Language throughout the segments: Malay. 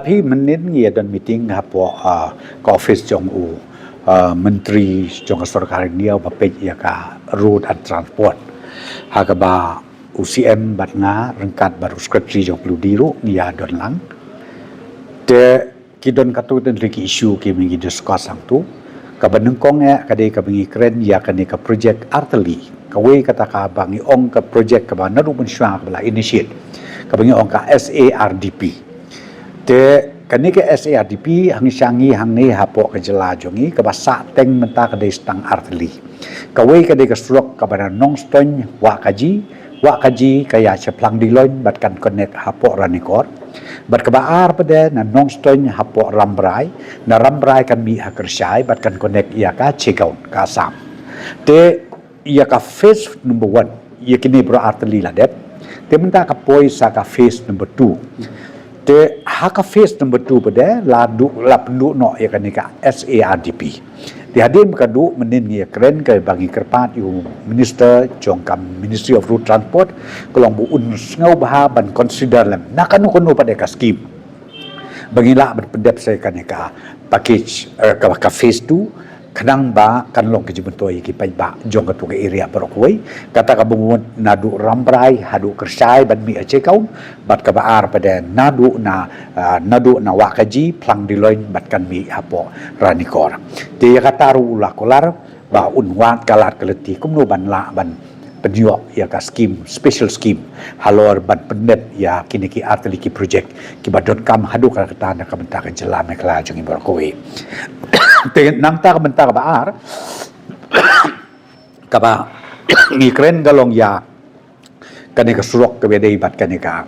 พี่มันเน้นเงียดันมีติ้งครับพอก็ออฟฟิศจงอูmenteri jong sarkar niau bapej ya ka road and transport hagaba UCM bat nga rengkat baru secretary jong pludiru nia don lang te kidon katu den riki issue ki mingi discuss sang tu ka baneng kong ya kade ka bingi kren ya kane ka project arteli ka we kata ka bangi ong ka project ka ba naru pun sywa ka bala initiate ka bangi ong ka SARDP te kani ke SARDP hang syangi hang ni hapo ke jela jongi ke basa teng menta ke stang arteli ka we ke ke strok ka bana nong ston wa kaji kaya chaplang diloin bat kan connect hapo ranikor bat ke baar pede na nong ston hapo rambrai kan mi hakersyai bat kan connect ia ka chegaun ka sam te ia ka phase number 1 ia kini bro arteli la det te menta ka poi sa ka phase number 2 te haka phase number 2 pada la penduk no ya kanika SARDP di hadim kadu menin ya keren ke bagi kerpat yu minister jongkam Ministry of Road Transport kolong bu un ngau baha ban consider lam nakanu kono pada ka scheme bagila ban pendep saya kanika package ka phase 2 kadang ba kan long ke jibentoi ki pai ba jong ka tu ke area parokoi kata ka bungun nadu rambrai hadu kersai ban mi ace kaun bat ka baar pada nadu na wakaji plang diloin bat kan mi apo ranikor te ya kata ru la kolar ba unwat kalat keleti kumno ban la ban penjuak ya ka scheme special scheme halor ban pendet ya kini ki arteli ki project ki badot kam hadu ka kata na ka benta ka jela mekla jongi parokoi nang ta bentar baar kaba ngi kren galong ya kani ka surok ke bedai bat kani ka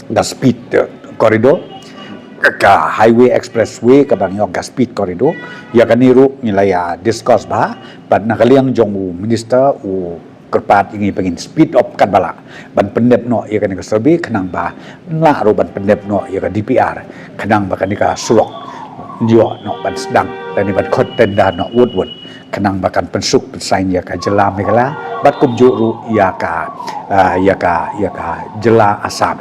da speed corridor ka highway expressway ka bang yung ka speed corridor ya kani ru nilaya discuss ba bat nakaliang jong minister u kerpat ingin pengin speed up kan bala ban pendep no ya kani ka survey kanang ba na ru ban pendep no ya ka DPR kanang ba kani ka surok dia no ban sedang dan ban khot tenda no wood kenang bakan pensuk pensain ya ka jela megala bat kumjuru ya ka jela asam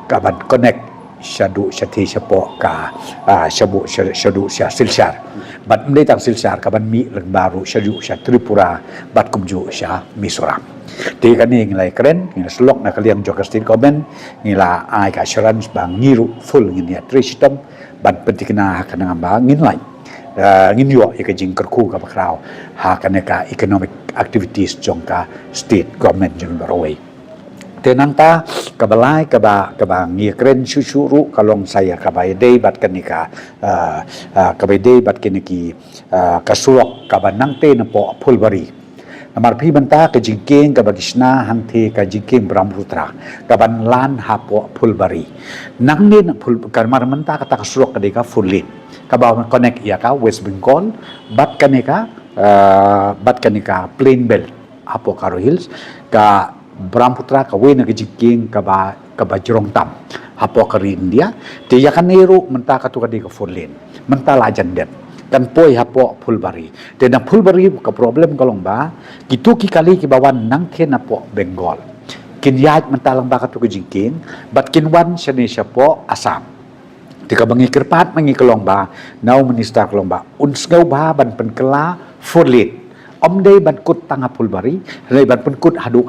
ka ban connect syadu syati syapo ka syadu sya silsyar bat mdai tang silsyar ka ban mi leng baru syadu sya Tripura bat kumju sya Mizoram ti kani ngilai keren ngila selok na kaliang jokastin komen ngila ai ka assurance bang ngiru full ngini atrishitam ban pentikna kanang ba nginlai ngin yo ka jingker ku ka bakraw ha kaneka economic activities jongka state government jong baroi tenanta kabalai kaba ngi kren susuru kalong saya kabai dei bat kanika kabai dei bat kiniki kasurok kabanang te na po Phulbari namar phi banta ka jingkeng ka bagisna hangthe ka jingkeng Brahmaputra ka ban lan hapo Phulbari nangne na phul karmar manta ka kasurok ka deka fullin ka ba connect ya ka West Bengal bat kanika Plain Belt hapo Karo Hills ka Brahmaputra ka we na ka jingkeng ka ba Jurong Tam hapo ka India ti ya kanero manta ka tu ka deka fullin manta la jandep kan poi hapo Phulbari te na Phulbari ka problem kalong ba kitu ki kali ki bawan nang the na po Bengal kin yaj mentalang ba ka tu jingking bat kinwan syane sya po Assam tika bangi kerpat mangi kalong ba nau minister kalong ba unsngau ba ban penkela Furlit omdei ban kut tanga Phulbari lai ban penkut hadu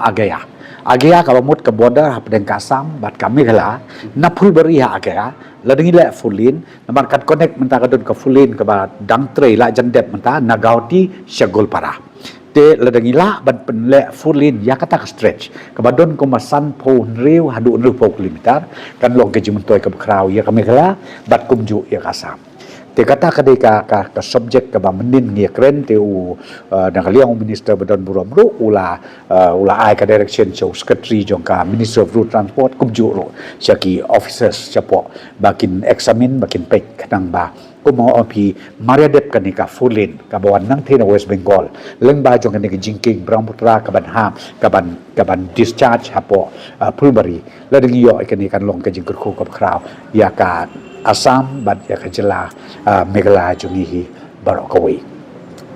agaya ka bamut ke border hapdeng ka Assam bat kami kala na Phulbari ha agaya ladingi la Fulin namar kat connect menta kadon ka Fulin ka ba dangtre la jandep menta nagauti Syagolpara te ladingi la ban penle Fulin ya kata ka stretch ka badon ko masan po rew hadu kilometer kan long ke jimentoy ka bakraw ya kami kala bat kumju ya kasam te kata ka subject ka ba menin ngi kren te u nakaliang minister badon buramru ula ai ka direction show secretary jongka Ministry of Road Transport kumju ro syaki officers chapo bakin examine bakin pek kanang ba kumo opi mariadep kanika Fulin ka bawan nang thena West Bengal leng ba jong kanika jingking Brahmaputra ka ban ham ka ban discharge hapo Phulbari lading yo kanika long ka jingkur ko ka kraw ya ka Assam bat ya ka jela Meghalaya jongi barokawai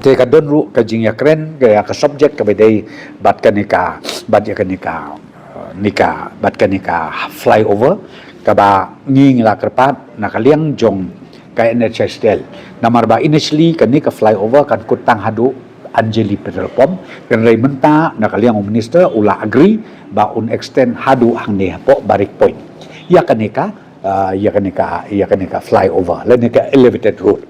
te ka donru ka jingya kren ka subject ka bedai bat ya kanika bat kanika flyover kaba nging la kerpat nakaliang jong ka NHSL namar ba initially kani ka flyover kan kutang hadu Anjali Petrol Pump kan ray menta nakaliang minister ula agree ba un extend hadu hang ne po barik point ya kaneka flyover la ne ka elevated road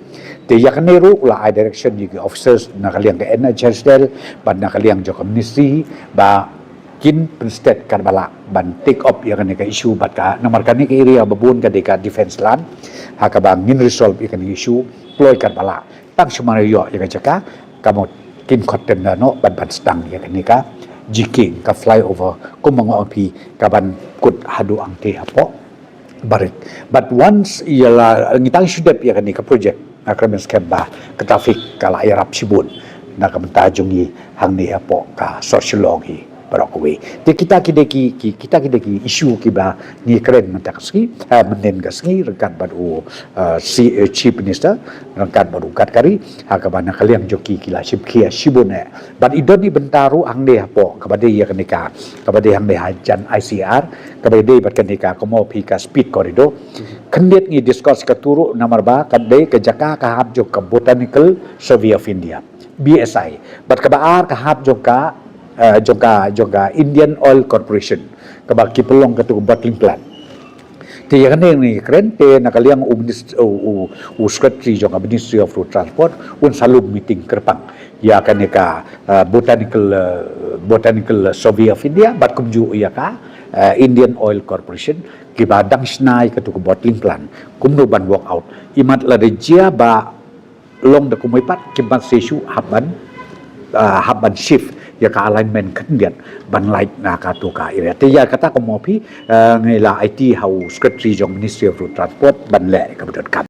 te yakneru ula I direction ni officers nakaliang ka NHSL ban nakaliang jo ministry ba kin state Karbala ban take up yang ka issue bat ka namar kani ka area babun ka deka defense land hakabang ngin resolve ikan issue ploy Karbala tang sumayo yang jaka kamu kin cotton no ban stang ya kani ka jiking ka flyover kumang opi kaban kut hadu ang te hapo barit but once ialah ngitang sudep ya kani ka project akramen skeba ka traffic kala irap sibun na kamantajungi hang ni hapo ka sociology Barokawi. Di kita kideki isu kiba ni keren mentakski menen gasngi rekat baru chief minister rekat baru katkari hakabana kaliang joki kila sibkia sibone but idoni bentaru angde hapo kabade ya kenika kabade hangde hajan ICR kabade bat kenika komo pika speed corridor kendet ngi discuss katuru nomor ba kadai ke jaka kahap jok ke botanical survey of India BSI bat kabaar kahap joka juga Indian Oil Corporation kabaki pelong katu bottling plant ti yang ni keren te nakaliang secretary juga Ministry of Road Transport un selalu meeting kerpang ya kaneka botanical survey of India bat kumju ya ka Indian Oil Corporation kibadang snai katu bottling plant kumno ban walk out imat la rejia ba long da kumoipat kibat sesu haban shift ya ka alignment kendian ban light na ka tu ka area te ya kata ko mopi ngela IT how secretary jong Ministry of Road Transport ban le ka